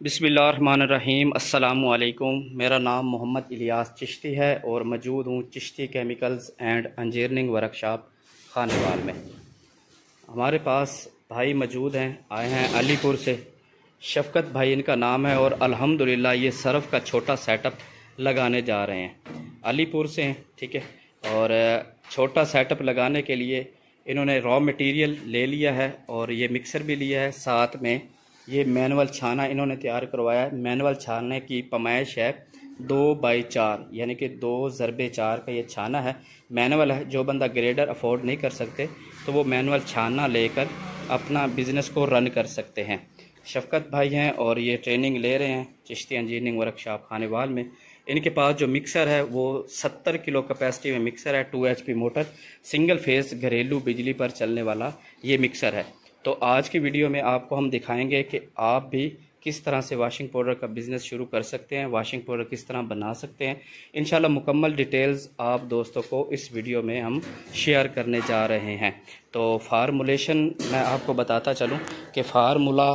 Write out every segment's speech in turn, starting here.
बिस्मिल्लाहिर्रहमानिर्रहीम अस्सलामुअलैकुम। मेरा नाम मोहम्मद इलियास चिश्ती है और मौजूद हूँ Chishti chemicals and engineering workshop Khanewal में। हमारे पास भाई मौजूद हैं, आए हैं अलीपुर से। शफ़क़त भाई इनका नाम है और अल्हम्दुलिल्लाह ये सर्फ़ का छोटा सेटअप लगाने जा रहे हैं। अलीपुर से हैं, ठीक है। और छोटा सेटअप लगाने के लिए इन्होंने रॉ मटेरियल ले लिया है और ये मिक्सर भी लिया है, साथ में ये मैनुअल छाना इन्होंने तैयार करवाया है। मैनुअल छानने की पैमाइश है 2x4 यानी कि 2x4 का ये छाना है, मैनुअल है। जो बंदा ग्रेडर अफोर्ड नहीं कर सकते तो वो मैनुअल छाना लेकर अपना बिज़नेस को रन कर सकते हैं। शफ़क़त भाई हैं और ये ट्रेनिंग ले रहे हैं चिश्ती इंजीनियरिंग वर्कशॉप खानेवाल में। इनके पास जो मिक्सर है वो 70 किलो कैपेसिटी में मिक्सर है, 2 HP मोटर, सिंगल फेस घरेलू बिजली पर चलने वाला ये मिक्सर है। तो आज की वीडियो में आपको हम दिखाएंगे कि आप भी किस तरह से वॉशिंग पाउडर का बिज़नेस शुरू कर सकते हैं, वॉशिंग पाउडर किस तरह बना सकते हैं। इंशाल्लाह मुकम्मल डिटेल्स आप दोस्तों को इस वीडियो में हम शेयर करने जा रहे हैं। तो फार्मूलेशन मैं आपको बताता चलूं कि फार्मूला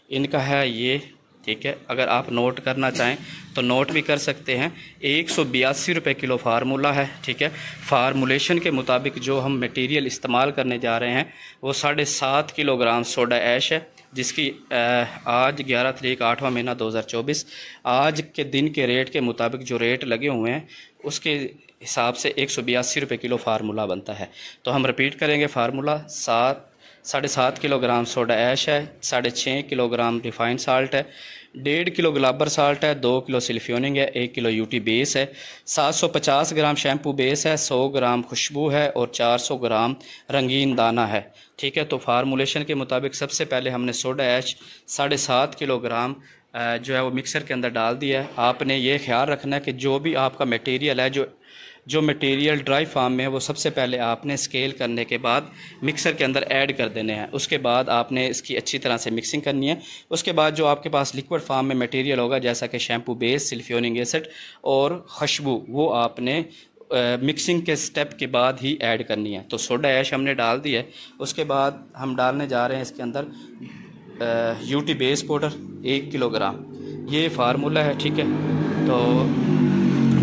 इनका है ये, ठीक है। अगर आप नोट करना चाहें तो नोट भी कर सकते हैं। 182 रुपये किलो फार्मूला है, ठीक है। फार्मूलेशन के मुताबिक जो हम मटेरियल इस्तेमाल करने जा रहे हैं वो 7.5 किलोग्राम सोडा ऐश है, जिसकी आज 11 तारीख 8वां महीना 2024 आज के दिन के रेट के मुताबिक जो रेट लगे हुए हैं उसके हिसाब से 182 रुपये किलो फार्मूला बनता है। तो हम रिपीट करेंगे। फार्मूला 7.5 किलोग्राम सोडा ऐश है, 6.5 किलोग्राम रिफाइंड साल्ट है, 1.5 किलो ग्लाबर साल्ट है, 2 किलो सिल्फ्योनिंग है, 1 किलो यूटी बेस है, 750 ग्राम शैम्पू बेस है, 100 ग्राम खुशबू है और 400 ग्राम रंगीन दाना है, ठीक है। तो फार्मूलेशन के मुताबिक सबसे पहले हमने सोडा ऐश 7.5 किलोग्राम जो है वो मिक्सर के अंदर डाल दिया है। आपने ये ख्याल रखना है कि जो भी आपका मटेरियल है, जो मटेरियल ड्राई फार्म में है, वो सबसे पहले आपने स्केल करने के बाद मिक्सर के अंदर ऐड कर देने हैं। उसके बाद आपने इसकी अच्छी तरह से मिक्सिंग करनी है। उसके बाद जो आपके पास लिक्विड फार्म में मटेरियल होगा, जैसा कि शैम्पू बेस, सिल्फ्योनिक एसिड और खुशबू, वो आपने मिक्सिंग के स्टेप के बाद ही ऐड करनी है। तो सोडा ऐश हमने डाल दी है। उसके बाद हम डालने जा रहे हैं इसके अंदर यूटी बेस पाउडर 1 किलोग्राम। ये फार्मूला है, ठीक है। तो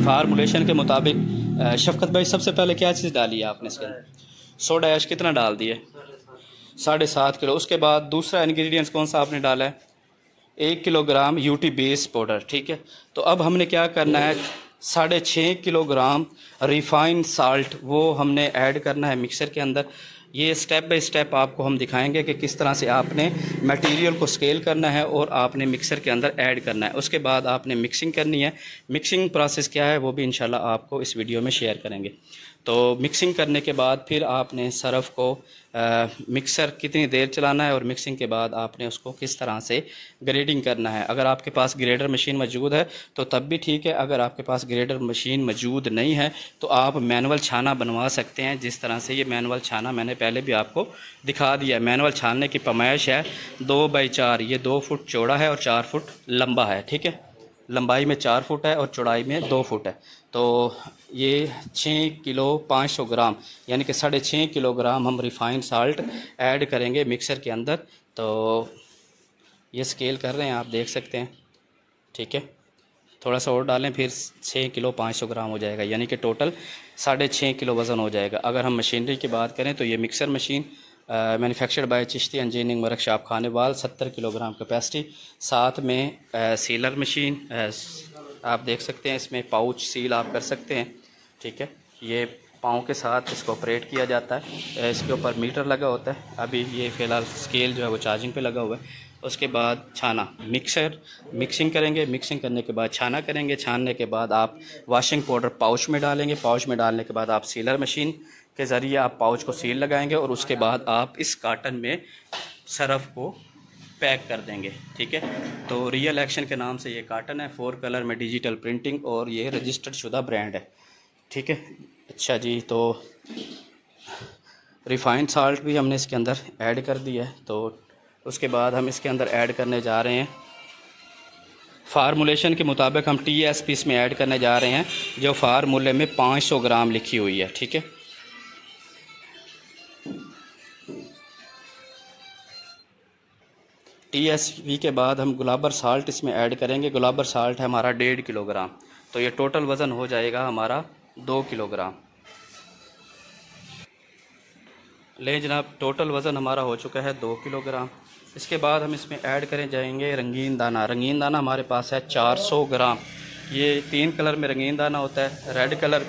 फार्मूलेशन के मुताबिक शफ़क़त भाई सबसे पहले क्या चीज़ डाली है आपने इसके अंदर? सोडा ऐश कितना डाल दिए? 7.5 किलो। उसके बाद दूसरा इंग्रेडिएंट्स कौन सा आपने डाला है? 1 किलोग्राम यूटी बेस पाउडर, ठीक है। तो अब हमने क्या करना है, 6.5 किलोग्राम रिफाइंड साल्ट वो हमने ऐड करना है मिक्सर के अंदर। ये स्टेप बाय स्टेप आपको हम दिखाएंगे कि किस तरह से आपने मटेरियल को स्केल करना है और आपने मिक्सर के अंदर ऐड करना है। उसके बाद आपने मिक्सिंग करनी है। मिक्सिंग प्रोसेस क्या है वो भी इंशाल्लाह आपको इस वीडियो में शेयर करेंगे। तो मिक्सिंग करने के बाद फिर आपने सर्फ को मिक्सर कितनी देर चलाना है और मिक्सिंग के बाद आपने उसको किस तरह से ग्रेडिंग करना है। अगर आपके पास ग्रेडर मशीन मौजूद है तो तब भी ठीक है। अगर आपके पास ग्रेडर मशीन मौजूद नहीं है तो आप मैनुअल छाना बनवा सकते हैं। जिस तरह से ये मैनुअल छाना मैंने पहले भी आपको दिखा दिया। मैनुअल छानने की पैमाइश है 2x4, ये 2 फुट चौड़ा है और 4 फुट लंबा है, ठीक है। लंबाई में 4 फुट है और चौड़ाई में 2 फुट है। तो ये 6 किलो 500 ग्राम यानी कि 6.5 किलोग्राम हम रिफाइंड साल्ट ऐड करेंगे मिक्सर के अंदर। तो ये स्केल कर रहे हैं, आप देख सकते हैं, ठीक है। थोड़ा सा और डालें, फिर 6 किलो 500 ग्राम हो जाएगा, यानी कि टोटल 6.5 किलो वज़न हो जाएगा। अगर हम मशीनरी की बात करें तो ये mixer machine manufactured by Chishti engineering workshop Khanewal, 70 kilogram capacity, साथ में सीलर मशीन आप देख सकते हैं। इसमें पाउच सील आप कर सकते हैं, ठीक है। ये पाँव के साथ इसको ऑपरेट किया जाता है। इसके ऊपर मीटर लगा होता है। अभी ये फ़िलहाल स्केल जो है वो चार्जिंग पे लगा हुआ है। उसके बाद छाना, मिक्सिंग करेंगे। मिक्सिंग करने के बाद छाना करेंगे। छानने के बाद आप वॉशिंग पाउडर पाउच में डालेंगे। पाउच में डालने के बाद आप सीलर मशीन के ज़रिए आप पाउच को सील लगाएंगे और उसके बाद आप इस कार्टन में सर्फ को पैक कर देंगे, ठीक है। तो रियल एक्शन के नाम से ये कार्टन है, 4 कलर में डिजिटल प्रिंटिंग और ये रजिस्टर्ड शुदा ब्रांड है, ठीक है। अच्छा जी, तो रिफाइंड साल्ट भी हमने इसके अंदर ऐड कर दिया है। तो उसके बाद हम इसके अंदर ऐड करने जा रहे हैं फार्मूलेशन के मुताबिक हम TSP इसमें ऐड करने जा रहे हैं, जो फार्मूले में 500 ग्राम लिखी हुई है, ठीक है। TSP के बाद हम गुलाबर साल्ट इसमें ऐड करेंगे। गुलाबर साल्ट है हमारा 1.5 किलोग्राम, तो ये टोटल वज़न हो जाएगा हमारा 2 किलोग्राम। ले जनाब, टोटल वज़न हमारा हो चुका है 2 किलोग्राम। इसके बाद हम इसमें ऐड करें जाएंगे रंगीन दाना। रंगीन दाना हमारे पास है 400 ग्राम। ये 3 कलर में रंगीन दाना होता है, रेड कलर,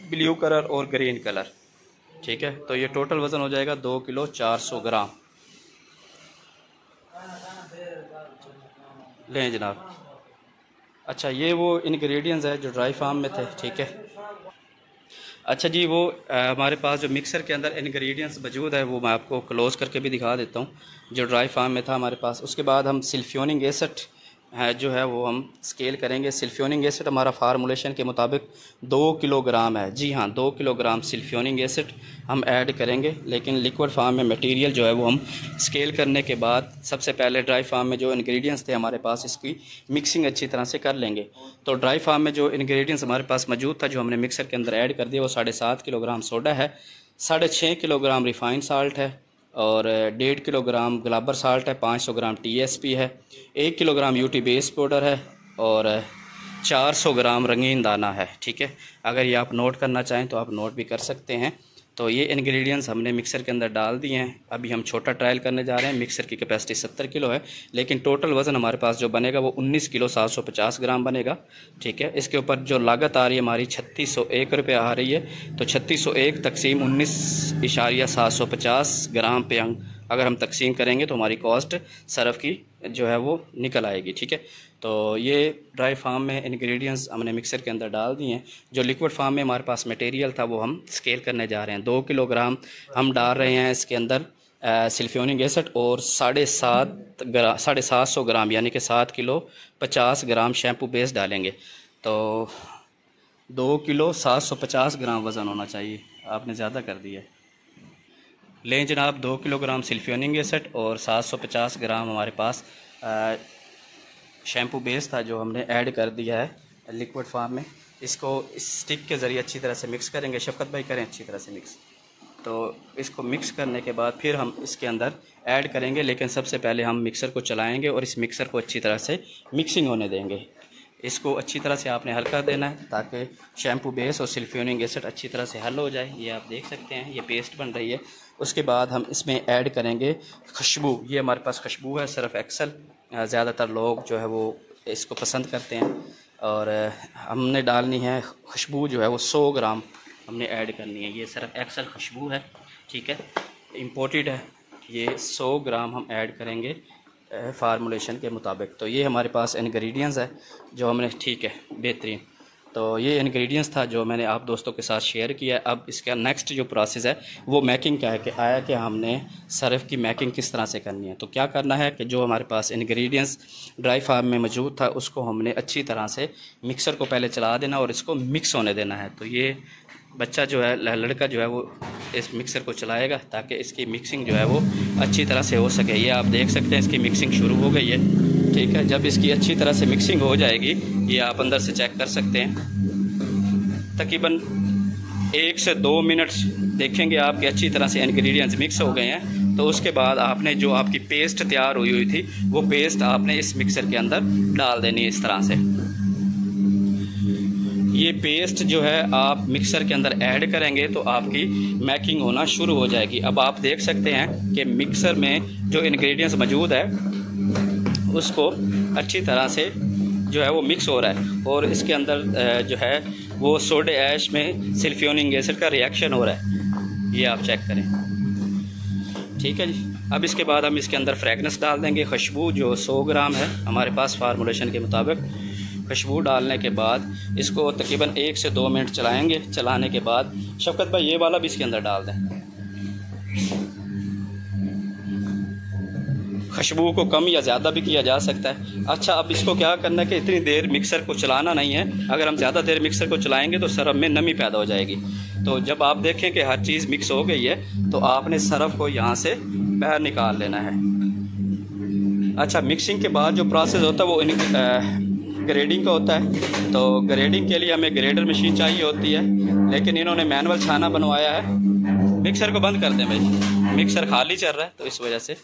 ब्लू कलर और ग्रीन कलर। ठीक है, तो ये टोटल वज़न हो जाएगा 2 किलो 400 ग्राम। लें जनाब। अच्छा, ये वो इंग्रेडिएंट्स है जो ड्राई फार्म में थे। ठीक है, अच्छा जी, वो हमारे पास जो मिक्सर के अंदर इंग्रेडिएंट्स मौजूद है वो मैं आपको क्लोज करके भी दिखा देता हूँ, जो ड्राई फार्म में था हमारे पास। उसके बाद हम सल्फ्योनिक एसिड है जो है वो हम स्केल करेंगे। सल्फ्योनिक एसिड हमारा फार्मूलेशन के मुताबिक 2 किलोग्राम है। जी हाँ, 2 किलोग्राम सल्फ्योनिक एसिड हम ऐड करेंगे। लेकिन लिक्विड फार्म में मटेरियल जो है वो हम स्केल करने के बाद सबसे पहले ड्राई फार्म में जो इंग्रेडिएंट्स थे हमारे पास, इसकी मिक्सिंग अच्छी तरह से कर लेंगे। तो ड्राई फार्म में जो इंग्रेडिएंट्स हमारे पास मौजूद था, जो हमने मिक्सर के अंदर ऐड कर दिया, वो 7.5 किलोग्राम सोडा है, 6.5 किलोग्राम रिफाइंड साल्ट है, और 1.5 किलोग्राम गुलाबर साल्ट है, 500 ग्राम TSP है, 1 किलोग्राम UT बेस पाउडर है, और 400 ग्राम रंगीन दाना है। ठीक है, अगर ये आप नोट करना चाहें तो आप नोट भी कर सकते हैं। तो ये इंग्रेडिएंट्स हमने मिक्सर के अंदर डाल दिए हैं। अभी हम छोटा ट्रायल करने जा रहे हैं। मिक्सर की कैपेसिटी 70 किलो है, लेकिन टोटल वज़न हमारे पास जो बनेगा वो 19 किलो 750 ग्राम बनेगा। ठीक है, इसके ऊपर जो लागत आ रही है हमारी 3601 रुपये आ रही है। तो 3601 तकसीम 19.750 ग्राम पे अगर हम तकसीम करेंगे तो हमारी कॉस्ट सरफ की जो है वो निकल आएगी। ठीक है, तो ये ड्राई फार्म में इंग्रेडिएंट्स हमने मिक्सर के अंदर डाल दिए हैं। जो लिक्विड फार्म में हमारे पास मटेरियल था वो हम स्केल करने जा रहे हैं। 2 किलोग्राम हम डाल रहे हैं इसके अंदर सल्फ्योनिक एसिड, और 750 ग्राम यानी कि 7 किलो 50 ग्राम शैम्पू बेस डालेंगे। तो 2 किलो 750 ग्राम वज़न होना चाहिए, आपने ज़्यादा कर दिया। लें जनाब, 2 किलोग्राम सल्फ्योनिक एसिड और 750 ग्राम हमारे पास शैम्पू बेस था जो हमने ऐड कर दिया है लिक्विड फार्म में। इसको इस स्टिक के ज़रिए अच्छी तरह से मिक्स करेंगे। शफकत भाई करें अच्छी तरह से मिक्स। तो इसको मिक्स करने के बाद फिर हम इसके अंदर ऐड करेंगे, लेकिन सबसे पहले हम मिक्सर को चलाएंगे और इस मिक्सर को अच्छी तरह से मिक्सिंग होने देंगे। इसको अच्छी तरह से आपने हल कर देना है ताकि शैम्पू बेस और सल्फ्योनिक एसिड अच्छी तरह से हल हो जाए। ये आप देख सकते हैं, ये पेस्ट बन रही है। उसके बाद हम इसमें ऐड करेंगे खुशबू। ये हमारे पास खुशबू है, सिर्फ एक्सल। ज़्यादातर लोग जो है वो इसको पसंद करते हैं, और हमने डालनी है खुशबू जो है वो 100 ग्राम हमने ऐड करनी है। ये सिर्फ एक्सल खुशबू है। ठीक है, इम्पोर्टेड है। ये 100 ग्राम हम ऐड करेंगे फार्मूलेशन के मुताबिक। तो ये हमारे पास इंग्रेडिएंट्स है जो हमने, ठीक है, बेहतरीन। तो ये इंग्रेडिएंट्स था जो मैंने आप दोस्तों के साथ शेयर किया। अब इसका नेक्स्ट जो प्रोसेस है वो मैकिंग का है कि आया कि हमने सरफ की मैकिंग किस तरह से करनी है। तो क्या करना है कि जो हमारे पास इंग्रेडिएंट्स ड्राई फार्म में मौजूद था उसको हमने अच्छी तरह से मिक्सर को पहले चला देना और इसको मिक्स होने देना है। तो ये बच्चा जो है, लड़का जो है वो इस मिक्सर को चलाएगा ताकि इसकी मिक्सिंग जो है वो अच्छी तरह से हो सके। ये आप देख सकते हैं इसकी मिक्सिंग शुरू हो गई है। ठीक है, जब इसकी अच्छी तरह से मिक्सिंग हो जाएगी, ये आप अंदर से चेक कर सकते हैं, तकरीबन 1 से 2 मिनट देखेंगे आपकी अच्छी तरह से इंग्रेडिएंट्स मिक्स हो गए हैं। तो उसके बाद आपने जो आपकी पेस्ट तैयार हुई थी वो पेस्ट आपने इस मिक्सर के अंदर डाल देनी है इस तरह से। ये पेस्ट जो है आप मिक्सर के अंदर ऐड करेंगे तो आपकी मैकिंग होना शुरू हो जाएगी। अब आप देख सकते हैं कि मिक्सर में जो इंग्रेडिएंट्स मौजूद है उसको अच्छी तरह से जो है वो मिक्स हो रहा है, और इसके अंदर जो है वो सोडा ऐश में सल्फ्योनिक एसिड का रिएक्शन हो रहा है। ये आप चेक करें। ठीक है जी, अब इसके बाद हम इसके अंदर फ्रेगनेंस डाल देंगे। खुशबू जो 100 ग्राम है हमारे पास फार्मूलेशन के मुताबिक। खुशबू डालने के बाद इसको तकरीबन 1 से 2 मिनट चलाएंगे। चलाने के बाद शफकत भाई ये वाला भी इसके अंदर डाल दें। खुशबू को कम या ज़्यादा भी किया जा सकता है। अच्छा, अब इसको क्या करना है कि इतनी देर मिक्सर को चलाना नहीं है। अगर हम ज़्यादा देर मिक्सर को चलाएंगे तो सरफ में नमी पैदा हो जाएगी। तो जब आप देखें कि हर चीज़ मिक्स हो गई है तो आपने सरफ को यहाँ से बाहर निकाल लेना है। अच्छा, मिक्सिंग के बाद जो प्रोसेस होता है वो ग्रेडिंग का होता है। तो ग्रेडिंग के लिए हमें ग्रेडर मशीन चाहिए होती है, लेकिन इन्होंने मैनुअल छाना बनवाया है। मिक्सर को बंद कर दें भाई, मिक्सर खाली चल रहा है तो इस वजह से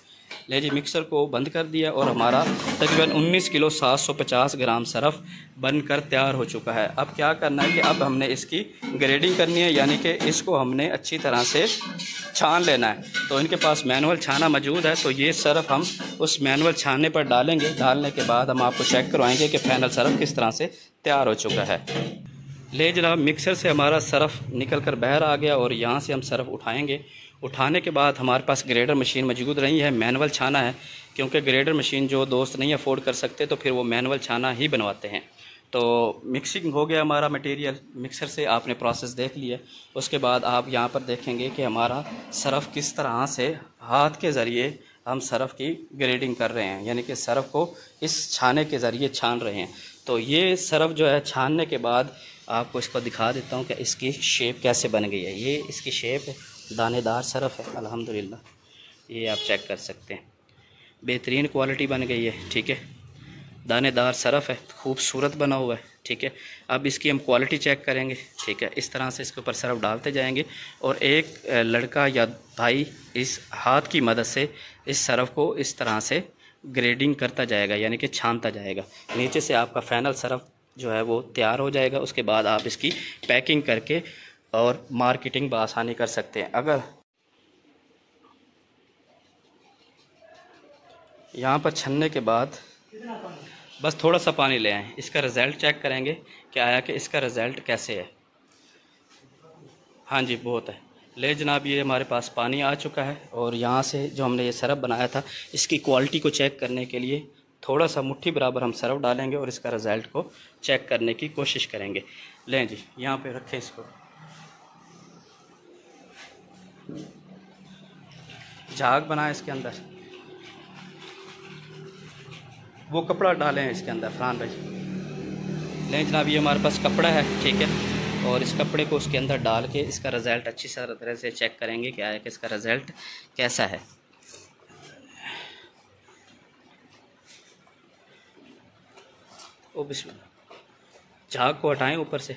ले जी मिक्सर को बंद कर दिया और हमारा तकरीबन 19 किलो 750 ग्राम सरफ बनकर तैयार हो चुका है। अब क्या करना है कि अब हमने इसकी ग्रेडिंग करनी है, यानी कि इसको हमने अच्छी तरह से छान लेना है। तो इनके पास मैनुअल छाना मौजूद है, तो ये सरफ हम उस मैनुअल छानने पर डालेंगे। डालने के बाद हम आपको चेक करवाएंगे कि फाइनल सरफ किस तरह से तैयार हो चुका है। ले जनाब मिक्सर से हमारा सरफ निकल कर बाहर आ गया और यहाँ से हम सरफ उठाएंगे। उठाने के बाद हमारे पास ग्रेडर मशीन मौजूद नहीं है, मैनुअल छाना है, क्योंकि ग्रेडर मशीन जो दोस्त नहीं अफोर्ड कर सकते तो फिर वो मैनुअल छाना ही बनवाते हैं। तो मिक्सिंग हो गया हमारा मटेरियल, मिक्सर से आपने प्रोसेस देख लिया। उसके बाद आप यहाँ पर देखेंगे कि हमारा सरफ किस तरह से हाथ के ज़रिए हम सरफ की ग्रेडिंग कर रहे हैं, यानी कि सरफ को इस छाने के ज़रिए छान रहे हैं। तो ये सरफ जो है छानने के बाद आपको इसको दिखा देता हूँ कि इसकी शेप कैसे बन गई है। ये इसकी शेप है, दानेदार सरफ है अल्हम्दुलिल्लाह, ये आप चेक कर सकते हैं, बेहतरीन क्वालिटी बन गई है। ठीक है, दानेदार सरफ है, खूबसूरत बना हुआ है। ठीक है, अब इसकी हम क्वालिटी चेक करेंगे। ठीक है, इस तरह से इसके ऊपर सरफ डालते जाएंगे और एक लड़का या भाई इस हाथ की मदद से इस सरफ को इस तरह से ग्रेडिंग करता जाएगा, यानी कि छानता जाएगा। नीचे से आपका फाइनल सरफ जो है वो तैयार हो जाएगा। उसके बाद आप इसकी पैकिंग करके और मार्केटिंग बआसानी कर सकते हैं। अगर यहाँ पर छनने के बाद बस थोड़ा सा पानी ले आएँ, इसका रिज़ल्ट चेक करेंगे कि आया कि इसका रिज़ल्ट कैसे है। हाँ जी, बहुत है। ले जनाब ये हमारे पास पानी आ चुका है और यहाँ से जो हमने ये सरफ बनाया था इसकी क्वालिटी को चेक करने के लिए थोड़ा सा मुट्ठी बराबर हम सरफ डालेंगे और इसका रिज़ल्ट को चेक करने की कोशिश करेंगे। लें जी, यहाँ पे रखें इसको, झाग बनाए इसके अंदर, वो कपड़ा डालें इसके अंदर फरहान भाई। लें जनाब ये हमारे पास कपड़ा है, ठीक है, और इस कपड़े को उसके अंदर डाल के इसका रिज़ल्ट अच्छी तरह से चेक करेंगे क्या है कि इसका रिज़ल्ट कैसा है। ओ बिस्मिल्लाह, झाग को हटाएं ऊपर से।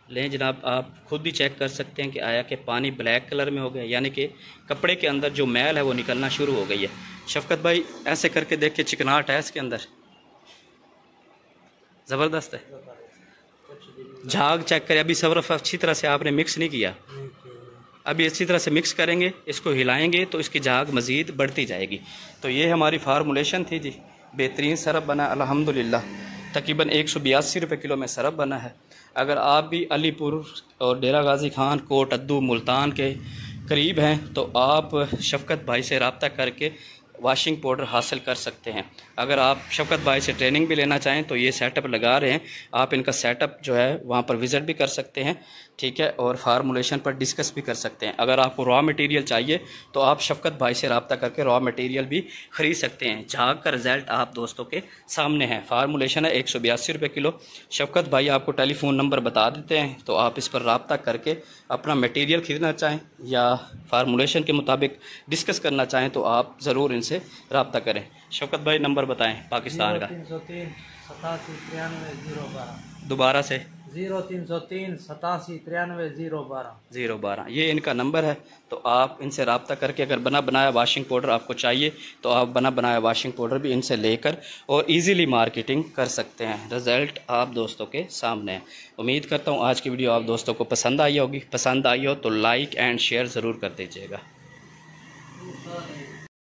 लें जनाब आप खुद भी चेक कर सकते हैं कि आया कि पानी ब्लैक कलर में हो गया, यानी कि कपड़े के अंदर जो मैल है वो निकलना शुरू हो गई है। शफकत भाई ऐसे करके देख के, चिकनाहट है इसके अंदर, ज़बरदस्त है। झाग चेक करें, अभी सरफ अच्छी तरह से आपने मिक्स नहीं किया, अभी अच्छी तरह से मिक्स करेंगे, इसको हिलाएंगे तो इसकी झाग मज़ीद बढ़ती जाएगी। तो ये हमारी फार्मूलेशन थी जी, बेहतरीन सरफ बना अल्हम्दुलिल्लाह। तकरीबन 182 रुपये किलो में सरफ बना है। अगर आप भी अलीपुर और डेरा गाजी खान, कोट अद्दू, मुल्तान के करीब हैं तो आप शफकत भाई से रब्ता करके वाशिंग पाउडर हासिल कर सकते हैं। अगर आप शफकत भाई से ट्रेनिंग भी लेना चाहें तो ये सेटअप लगा रहे हैं, आप इनका सेटअप जो है वहाँ पर विज़िट भी कर सकते हैं, ठीक है, और फार्मूलेशन पर डिस्कस भी कर सकते हैं। अगर आपको रॉ मटेरियल चाहिए तो आप शफकत भाई से रब्ता करके रॉ मटेरियल भी ख़रीद सकते हैं। झाग का रिज़ल्ट आप दोस्तों के सामने है। फार्मूलेशन है 182 रुपये किलो। शफकत भाई आपको टेलीफोन नंबर बता देते हैं, तो आप इस पर रब्ता करके अपना मटेरियल ख़रीदना चाहें या फार्मूलेशन के मुताबिक डिस्कस करना चाहें तो आप ज़रूर इनसे रब्ता करें। शफकत भाई नंबर बताएं पाकिस्तान का। 0303 87 93 012। दोबारा से 0303 87 93 012। ये इनका नंबर है। तो आप इनसे रब्ता करके अगर बना बनाया वाशिंग पाउडर आपको चाहिए तो आप बना बनाया वाशिंग पाउडर भी इनसे लेकर और इजीली मार्केटिंग कर सकते हैं। रिज़ल्ट आप दोस्तों के सामने है। उम्मीद करता हूँ आज की वीडियो आप दोस्तों को पसंद आई होगी। पसंद आई हो तो लाइक एंड शेयर ज़रूर कर दीजिएगा।